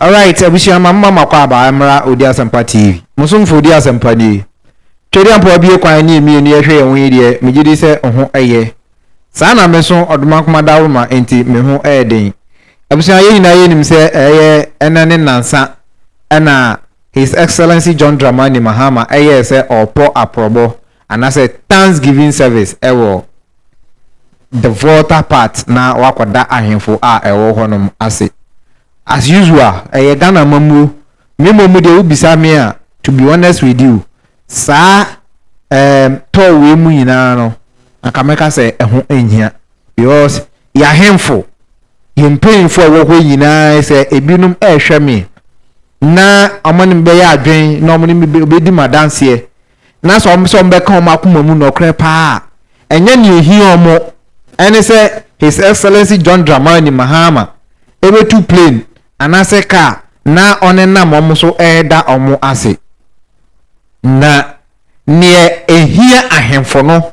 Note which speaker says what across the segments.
Speaker 1: All right, abusia mama makwa ba amra odi asempa TV. Musumfo odi asempa ni. Twedi ampo bie kwan ni emi ni ehwe ehun yi de megidi se ho eye. Saa na me so oduma kuma dawoma enti me ho den. Abusia ye nyina ye nim se eye enane nansa na His Excellency John Dramani Mahama eye se opo aprobo anase Thanksgiving service ewo the voter part na wakoda ahemfo a ewo honom ase. As usual, Ghana mamu, me momu de ubisa me a, to be honest with you, sa to we mu nyina no, akameka say ehun ehia because ya hemfo, him paying for wo nyina say ebinum ehwe me na amani be ya adwen na amani be di madanse na so be kan makoma mu no kre pa enye ne ehi omo ene say His Excellency John Dramani Mahama ebe too plain anase ka na onena momuso eda omu ase na ne ehia ahemfo no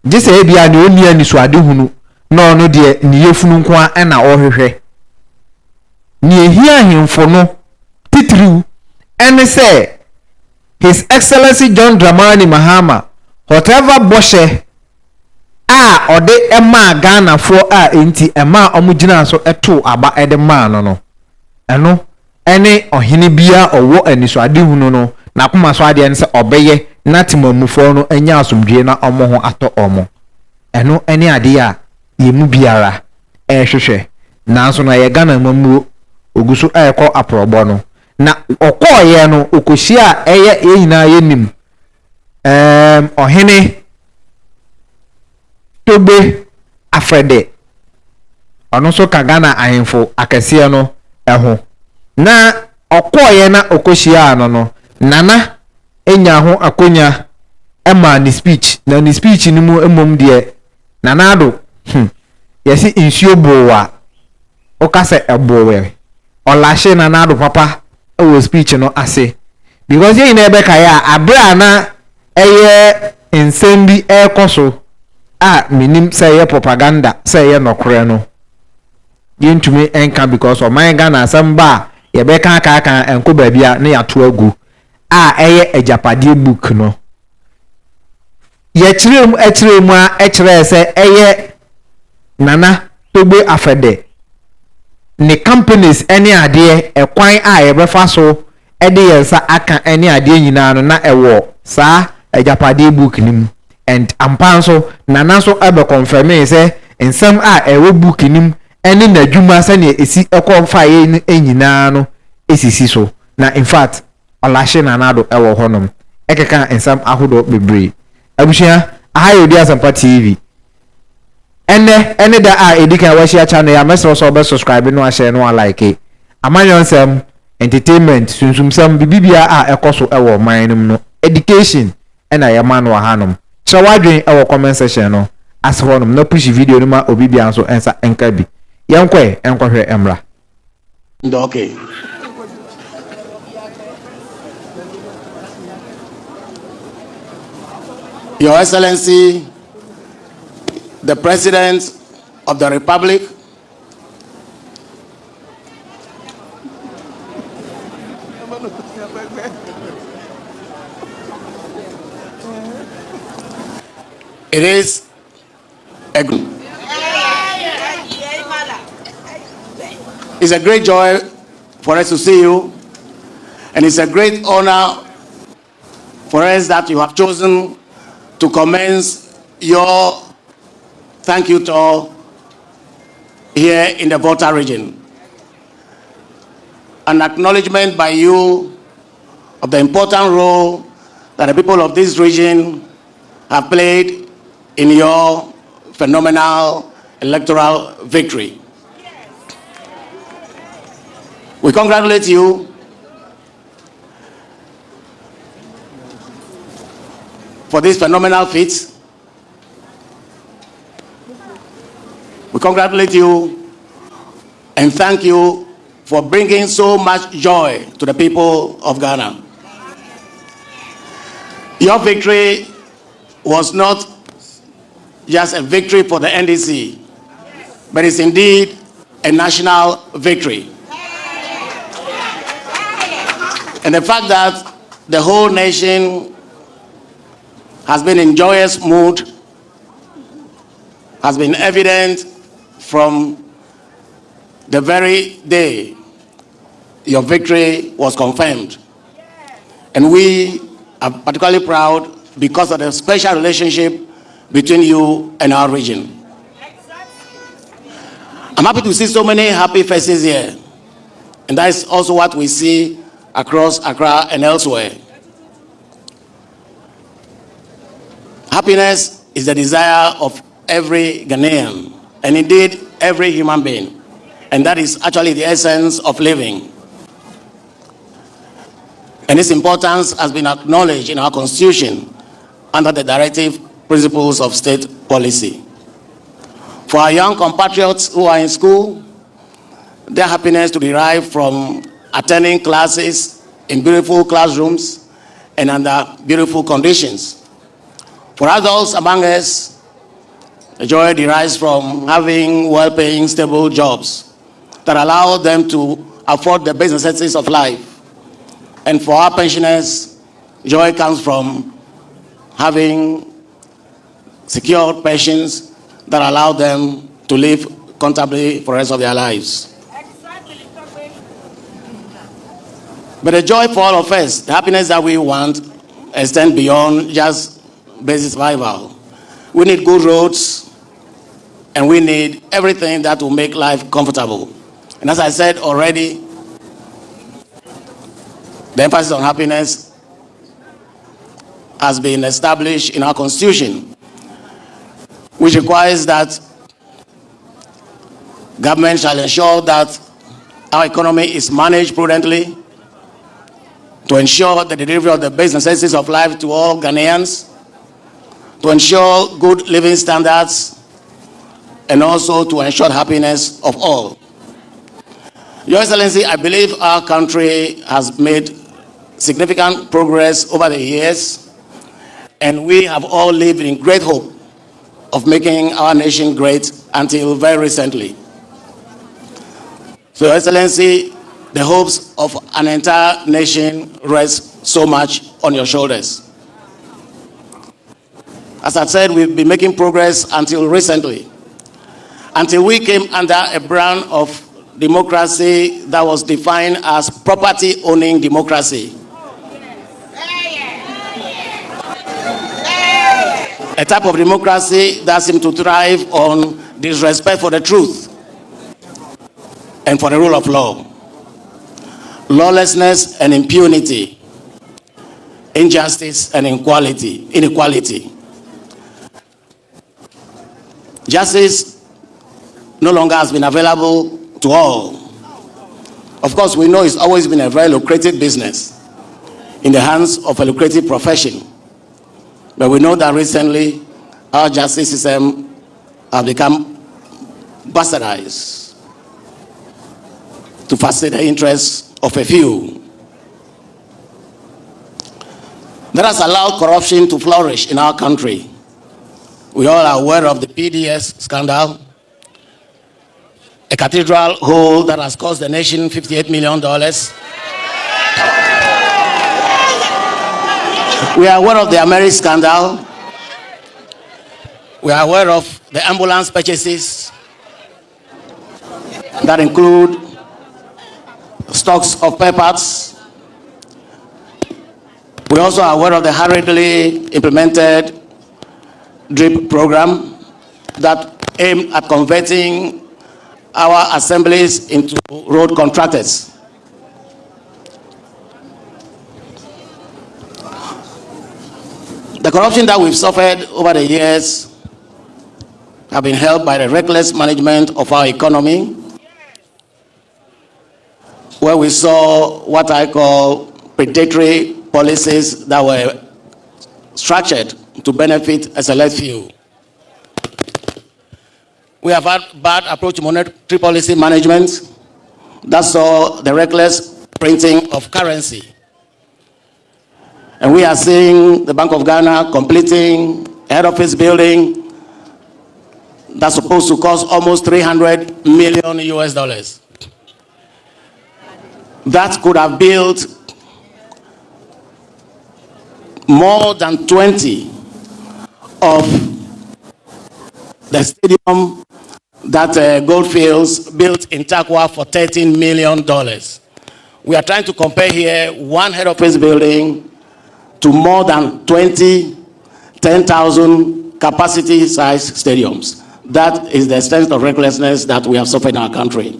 Speaker 1: gese ebia ne oni ani so ade hunu na ono de ne yefunu nko a na ohwehwe ne ehia ahemfo no titiriu ene say His Excellency John Dramani Mahama whatever boshe a ode ema Ghana fo a enti ema omugina so eto aba ede ma no eno ene ohene bia owo aniso ade hunu no na koma so ade ense obeye na timamufo no enya asomdwe na omo ho ato omo eno ene ade a yemu biara ehwehwe na so na ye Ghana mamu oguso ekọ aprobo no na okoye no okohia eye nyina yenim ohene Togbi Afede ono so ka Ghana ahemfo akese no eho na okoye na okohia no nana enya ho akonya ema ni speech na ni speech ni mu emom de nana do yesi insuo bowa okase ebowe olashe nana do papa ewo speech no ase because ye na ebe ka ya abra na eye ensembi ekoso minim say propaganda say nokore no yentumi enka because of my Ghana asamba ye be kan aka enko babia na ya to agu eye ejapade book no ye kirem ekiremu a ekire se eye nana Togbi Afede ni companies any ade ekwan ye be fa so ede yensa aka any ade nyina no na ewo sa ejapade book nim and ampanso nanaso ebe confirm say ensem ewo book nim ene na dwuma se ne esi ekọfa ye enyina no esisi so na in fact olashe nanado ewo honom ekeka ensem ahodo bebre abushia ahayo dia Asempa TV ene da edika wa share channel ya mesro so be subscribe no a share no a like amanyonsem entertainment sunsumsam bibibia ekoso ewo manum no education ena ya manu hanom so wadwen ewo comment section no as honum no push video no ma obibia nso ensa enka bi yenkwe enkohwe emra
Speaker 2: okay. Your Excellency, the President of the Republic, it is it's a great joy for us to see you, and it's a great honor for us that you have chosen to commence your thank you tour here in the Volta region. An acknowledgement by you of the important role that the people of this region have played in your phenomenal electoral victory. We congratulate you for this phenomenal feat. We congratulate you and thank you for bringing so much joy to the people of Ghana. Your victory was not just a victory for the NDC, but it's indeed a national victory. And the fact that the whole nation has been in joyous mood has been evident from the very day your victory was confirmed. And we are particularly proud because of the special relationship between you and our region. I'm happy to see so many happy faces here. And that is also what we see across Accra and elsewhere. Happiness is the desire of every Ghanaian, and indeed every human being. And that is actually the essence of living. And its importance has been acknowledged in our Constitution under the directive principles of state policy. For our young compatriots who are in school, their happiness to derive from attending classes in beautiful classrooms and under beautiful conditions. For adults among us, the joy derives from having well-paying, stable jobs that allow them to afford the basic necessities of life. And for our pensioners, joy comes from having secured pensions that allow them to live comfortably for the rest of their lives. But the joy for all of us, the happiness that we want, extends beyond just basic survival. We need good roads, and we need everything that will make life comfortable. And as I said already, the emphasis on happiness has been established in our Constitution, which requires that government shall ensure that our economy is managed prudently to ensure the delivery of the basic necessities of life to all Ghanaians, to ensure good living standards, and also to ensure happiness of all. Your Excellency, I believe our country has made significant progress over the years, and we have all lived in great hope of making our nation great until very recently. So, Your Excellency, the hopes of an entire nation rest so much on your shoulders. As I said, we've been making progress until recently, until we came under a brand of democracy that was defined as property-owning democracy. A type of democracy that seemed to thrive on disrespect for the truth and for the rule of law, lawlessness and impunity, injustice and inequality. Justice no longer has been available to all. Of course, we know it's always been a very lucrative business in the hands of a lucrative profession. But we know that recently our justice system has become bastardized to facilitate the interests of a few. That has allowed corruption to flourish in our country. We all are aware of the PDS scandal, a cathedral hole that has cost the nation $58 million. We are aware of the Ameri scandal. We are aware of the ambulance purchases that include stocks of peppers. We also are aware of the hurriedly implemented DRIP program that aimed at converting our assemblies into road contractors. The corruption that we've suffered over the years have been helped by the reckless management of our economy, where we saw what I call predatory policies that were structured to benefit a select few. We have had bad approach to monetary policy management that saw the reckless printing of currency. And we are seeing the Bank of Ghana completing a head office building that's supposed to cost almost $300 million US. That could have built more than 20 of the stadium that Goldfields built in Takwa for $13 million. We are trying to compare here one head office building to more than 10,000 capacity size stadiums. That is the extent of recklessness that we have suffered in our country.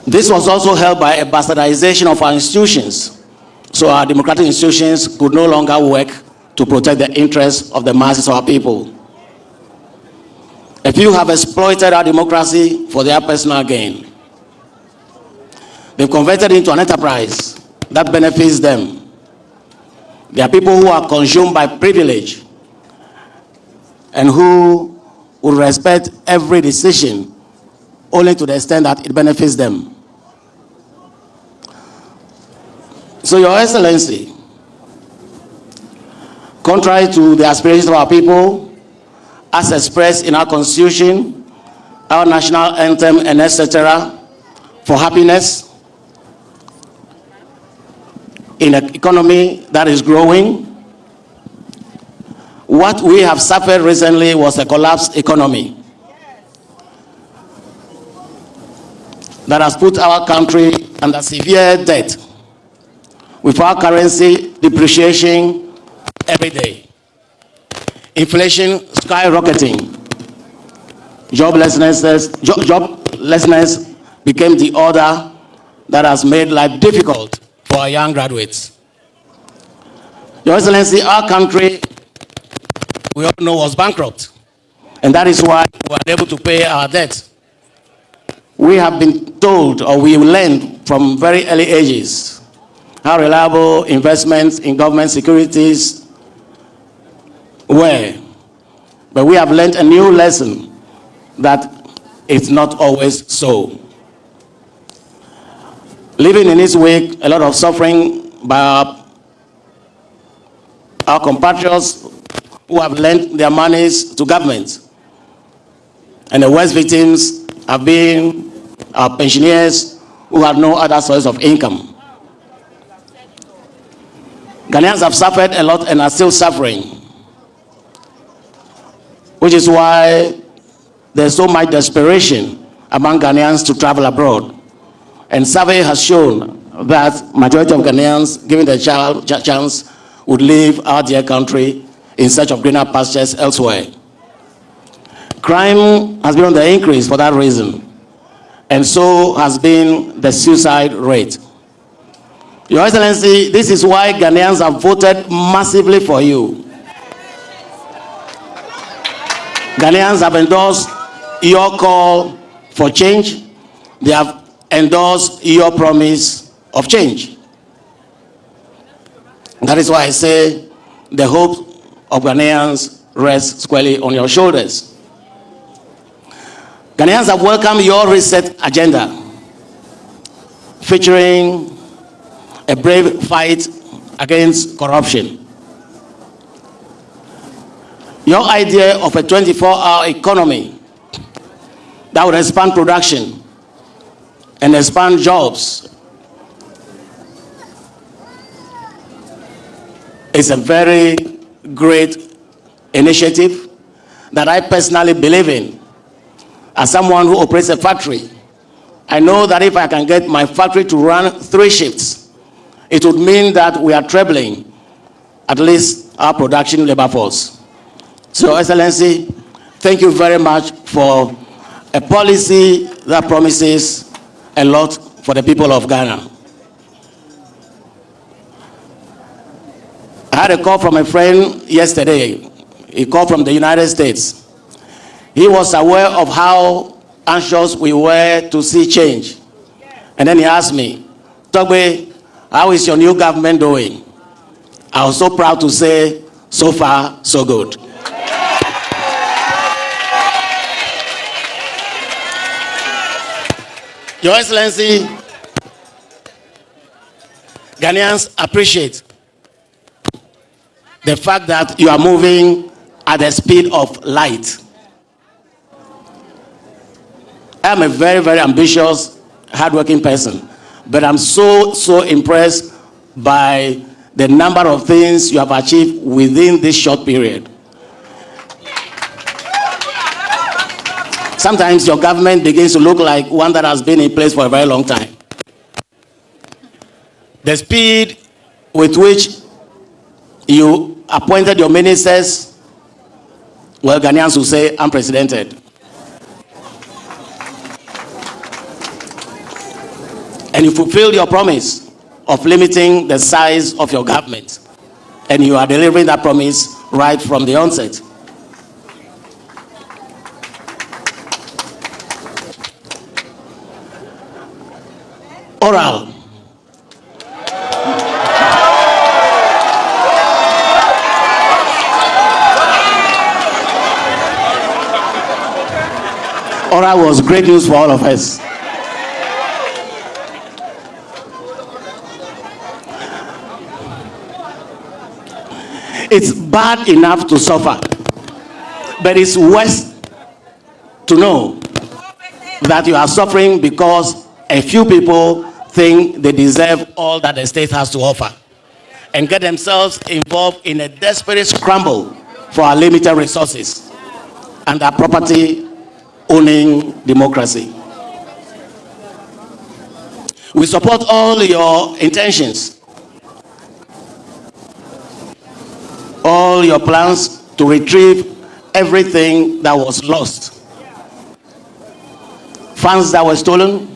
Speaker 2: This was also helped by a bastardization of our institutions. So our democratic institutions could no longer work to protect the interests of the masses of our people. A few have exploited our democracy for their personal gain. They've converted it into an enterprise that benefits them. There are people who are consumed by privilege and who will respect every decision only to the extent that it benefits them. So, Your Excellency, contrary to the aspirations of our people, as expressed in our Constitution, our national anthem, and etc., for happiness in an economy that is growing, what we have suffered recently was a collapsed economy that has put our country under severe debt, with our currency depreciation every day, inflation skyrocketing, joblessness became the order that has made life difficult for our young graduates. Your Excellency, our country, we all know, was bankrupt, and that is why we were unable to pay our debt. We have been told, or we learned from very early ages, how reliable investments in government securities were. But we have learned a new lesson that it's not always so. Living in this wake, a lot of suffering by our compatriots who have lent their monies to government. And the worst victims have been our pensioners who have no other source of income. Ghanaians have suffered a lot and are still suffering, which is why there's so much desperation among Ghanaians to travel abroad. And survey has shown that majority of Ghanaians, given the chance, would leave our dear country in search of greener pastures elsewhere. Crime has been on the increase for that reason, and so has been the suicide rate. Your Excellency, this is why Ghanaians have voted massively for you. Ghanaians have endorsed your call for change. They have endorsed your promise of change. That is why I say the hope of Ghanaians rests squarely on your shoulders. Ghanaians have welcomed your reset agenda, featuring a brave fight against corruption. Your idea of a 24-hour economy that would expand production and expand jobs is a very great initiative that I personally believe in. As someone who operates a factory, I know that if I can get my factory to run 3 shifts, it would mean that we are trebling at least our production labor force. So, Excellency, thank you very much for a policy that promises a lot for the people of Ghana. I had a call from a friend yesterday. He called from the United States. He was aware of how anxious we were to see change. And then he asked me, Togbi, how is your new government doing? I was so proud to say, so far, so good. Your Excellency, Ghanaians appreciate the fact that you are moving at the speed of light. I am a very, very ambitious, hardworking person. but I'm so impressed by the number of things you have achieved within this short period. Sometimes your government begins to look like one that has been in place for a very long time. The speed with which you appointed your ministers, well, Ghanaians will say unprecedented. And you fulfilled your promise of limiting the size of your government. And you are delivering that promise right from the onset. Oral. Oral was great news for all of us. It's bad enough to suffer, but it's worse to know that you are suffering because a few people think they deserve all that the state has to offer and get themselves involved in a desperate scramble for our limited resources and our property owning democracy. We support all your intentions, all your plans to retrieve everything that was lost. Funds that were stolen,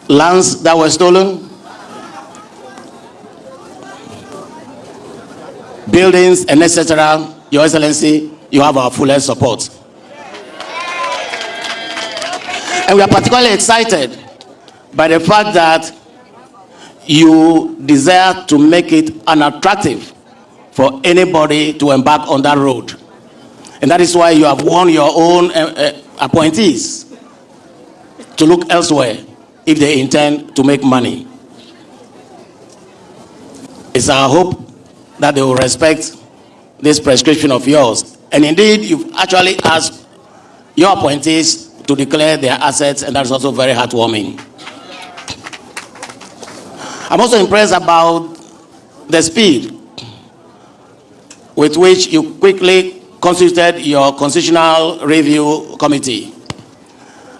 Speaker 2: lands that were stolen, buildings, and etc. Your Excellency, you have our fullest support. And we are particularly excited by the fact that you desire to make it unattractive for anybody to embark on that road. And that is why you have won your own appointees to look elsewhere if they intend to make money. It's our hope that they will respect this prescription of yours. And indeed, you've actually asked your appointees to declare their assets, and that's also very heartwarming. I'm also impressed about the speed with which you quickly constituted your Constitutional Review Committee.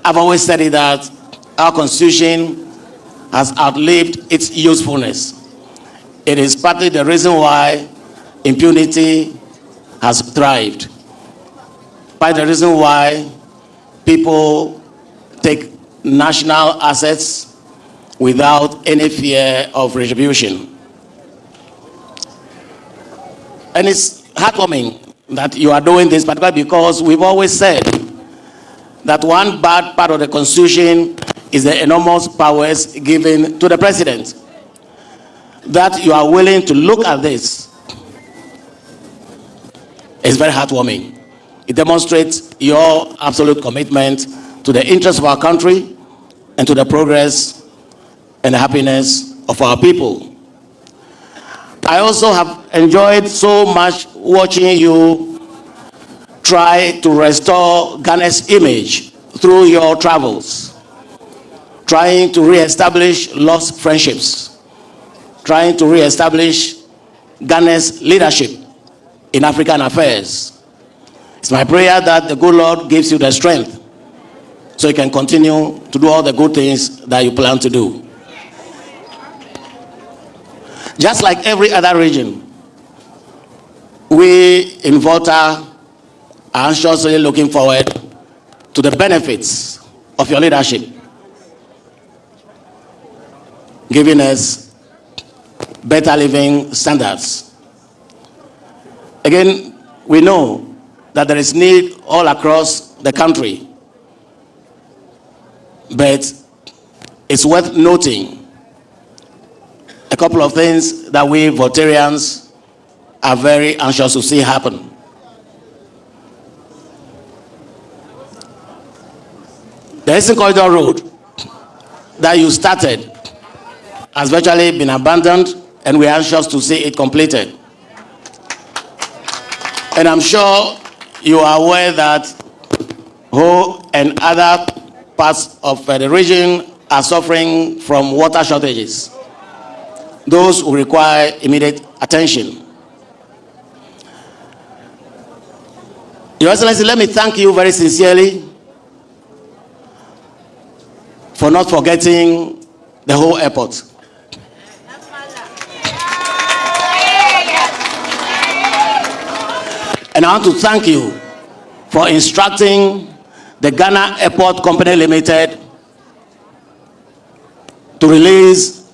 Speaker 2: I've always said that our Constitution has outlived its usefulness. It is partly the reason why impunity has thrived. Partly the reason why people take national assets without any fear of retribution. And it's heartwarming that you are doing this, particularly because we've always said that one bad part of the Constitution is the enormous powers given to the president. That you are willing to look at this is very heartwarming. It demonstrates your absolute commitment to the interests of our country and to the progress and the happiness of our people. I also have enjoyed so much watching you try to restore Ghana's image through your travels, trying to re-establish lost friendships, trying to re-establish Ghana's leadership in African affairs. It's my prayer that the good Lord gives you the strength so you can continue to do all the good things that you plan to do. Just like every other region, we in Volta are anxiously looking forward to the benefits of your leadership, giving us better living standards. Again, we know that there is need all across the country, but it's worth noting a couple of things that we Voltarians are very anxious to see happen. The Eastern Corridor Road that you started has virtually been abandoned, and we are anxious to see it completed. And I'm sure you are aware that Ho and other parts of the region are suffering from water shortages, those who require immediate attention. Your Excellency, let me thank you very sincerely for not forgetting the whole airport. And I want to thank you for instructing the Ghana Airport Company Limited to release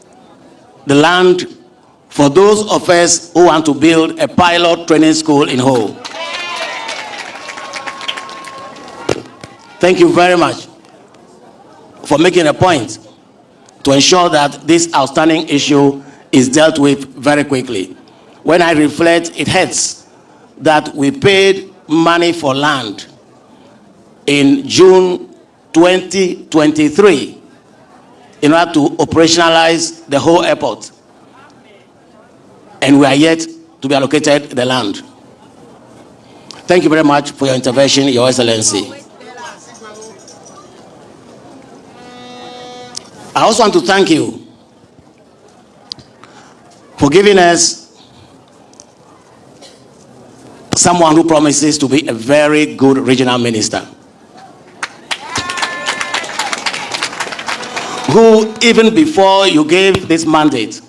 Speaker 2: the land for those of us who want to build a pilot training school in Ho. Thank you very much for making a point to ensure that this outstanding issue is dealt with very quickly. When I reflect, it hurts that we paid money for land in June 2023 in order to operationalize the whole airport, and we are yet to be allocated the land. Thank you very much for your intervention, Your Excellency. I also want to thank you for giving us someone who promises to be a very good regional minister, who even before you gave this mandate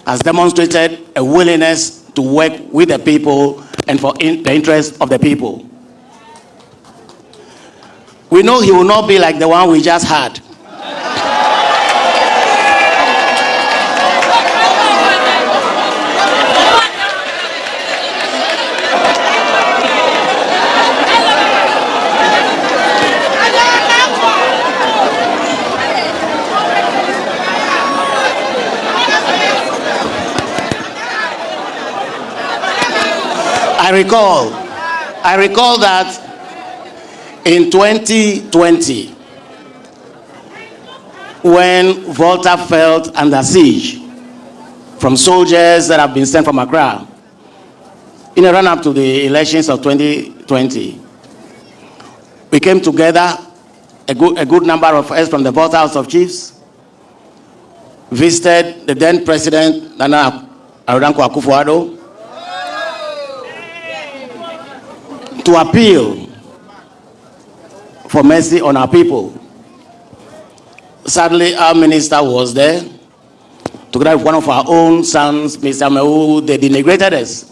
Speaker 2: has demonstrated a willingness to work with the people and for the interest of the people. We know he will not be like the one we just had. I recall that in 2020, when Volta felt under siege from soldiers that have been sent from Accra, in a run-up to the elections of 2020, we came together, a good number of us from the Volta House of Chiefs, visited the then President, Nana Arodanko Akufo-Addo, to appeal for mercy on our people. Sadly, our minister was there, together with one of our own sons, Mr. Mewu. They denigrated us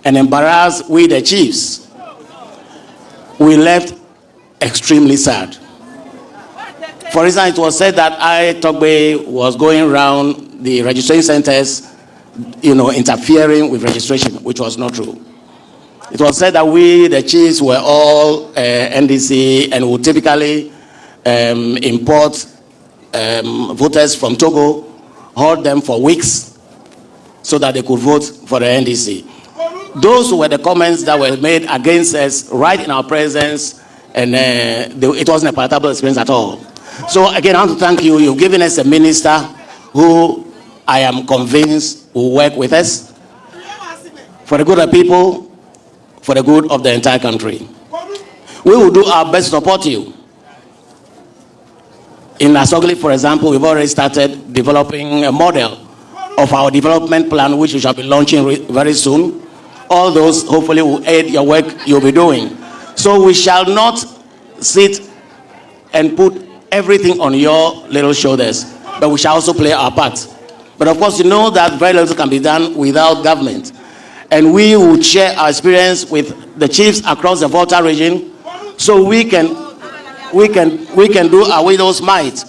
Speaker 2: and embarrassed we, the chiefs. We left extremely sad. For instance, it was said that Togbi was going around the registration centers, interfering with registration, which was not true. It was said that we, the chiefs, were all NDC and would typically import voters from Togo, hold them for weeks so that they could vote for the NDC. Those were the comments that were made against us right in our presence, and it wasn't a palatable experience at all. So again, I want to thank you. You've given us a minister who I am convinced will work with us for the good of the people, for the good of the entire country. We will do our best to support you. In Asogli, for example, we've already started developing a model of our development plan, which we shall be launching very soon. All those hopefully will aid your work you'll be doing. So we shall not sit and put everything on your little shoulders, but we shall also play our part. But of course, you know that very little can be done without government. And we will share our experience with the chiefs across the Volta region, so we can do our widow's might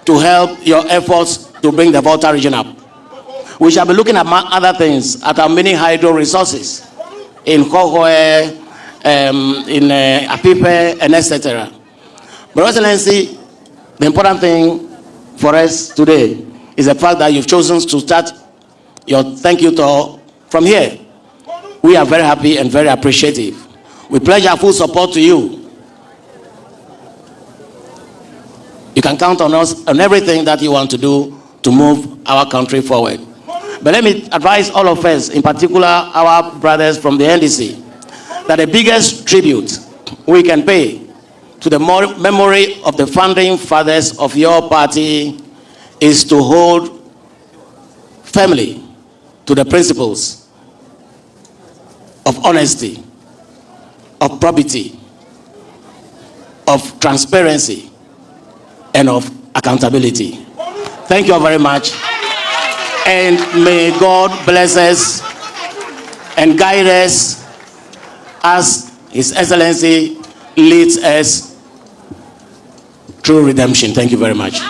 Speaker 2: to help your efforts to bring the Volta region up. We shall be looking at other things, at our many hydro resources in Kohoe, in Apipe, and etc. But Excellency, the important thing for us today is the fact that you've chosen to start your thank you tour from here. We are very happy and very appreciative. We pledge our full support to you. You can count on us on everything that you want to do to move our country forward. But let me advise all of us, in particular our brothers from the NDC, that the biggest tribute we can pay to the memory of the founding fathers of your party is to hold firmly to the principles of honesty, of probity, of transparency, and of accountability. Thank you very much. And may God bless us and guide us as His Excellency leads us through redemption. Thank you very much.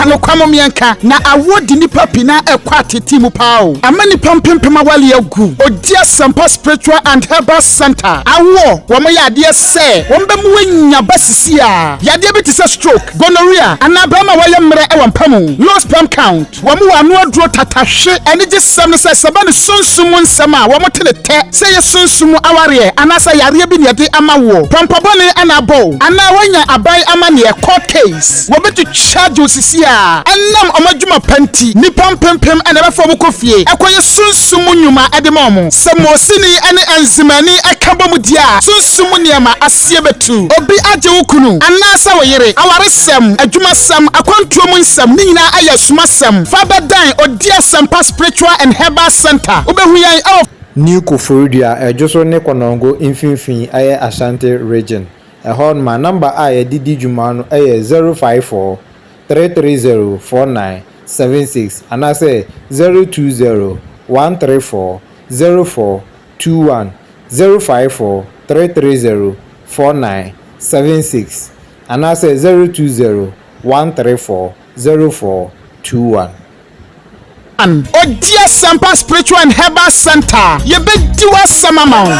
Speaker 3: ano kwamo mienka na awodi nipa pina ekwa tete mu pao amani pampempema wale agu odia sampa spiritual and herbal center awo wo mo yade se wo mbe mu wanya basisi a yade bi tse stroke gonorrhea anabama wale mre e wampamu low sperm count wo mo wano aduro tatahwe ene je sam ne se sabane sunsumu nsama wo mo telete se ye sunsumu aware anasa yare bi ne yade amawo pampabone anabo ana wanya abai amane e court case wo betu charge osisi a enam omadwuma panti ni pampempem ene be fo bokofie ekoye sunsumu nyuma edemom se mosini ene enzimani akabom dia sunsumu niema asie betu obi age wukunu anasa woyere awaresem adwumasem akwantuom nsem ni nyina ayasumasem fabadan odia sampa spiritual and herbal center obehuyan of
Speaker 1: New Koforidua ejoso ne konongo infinfin aye Ashanti region ehon ma number aye didi dwuma no aye 054 330 4976 anase 020 134 0421 054 330 4976 anase 020 134 0421
Speaker 3: Odia Sampa Spiritual and Herbal Center. You be do us some amount.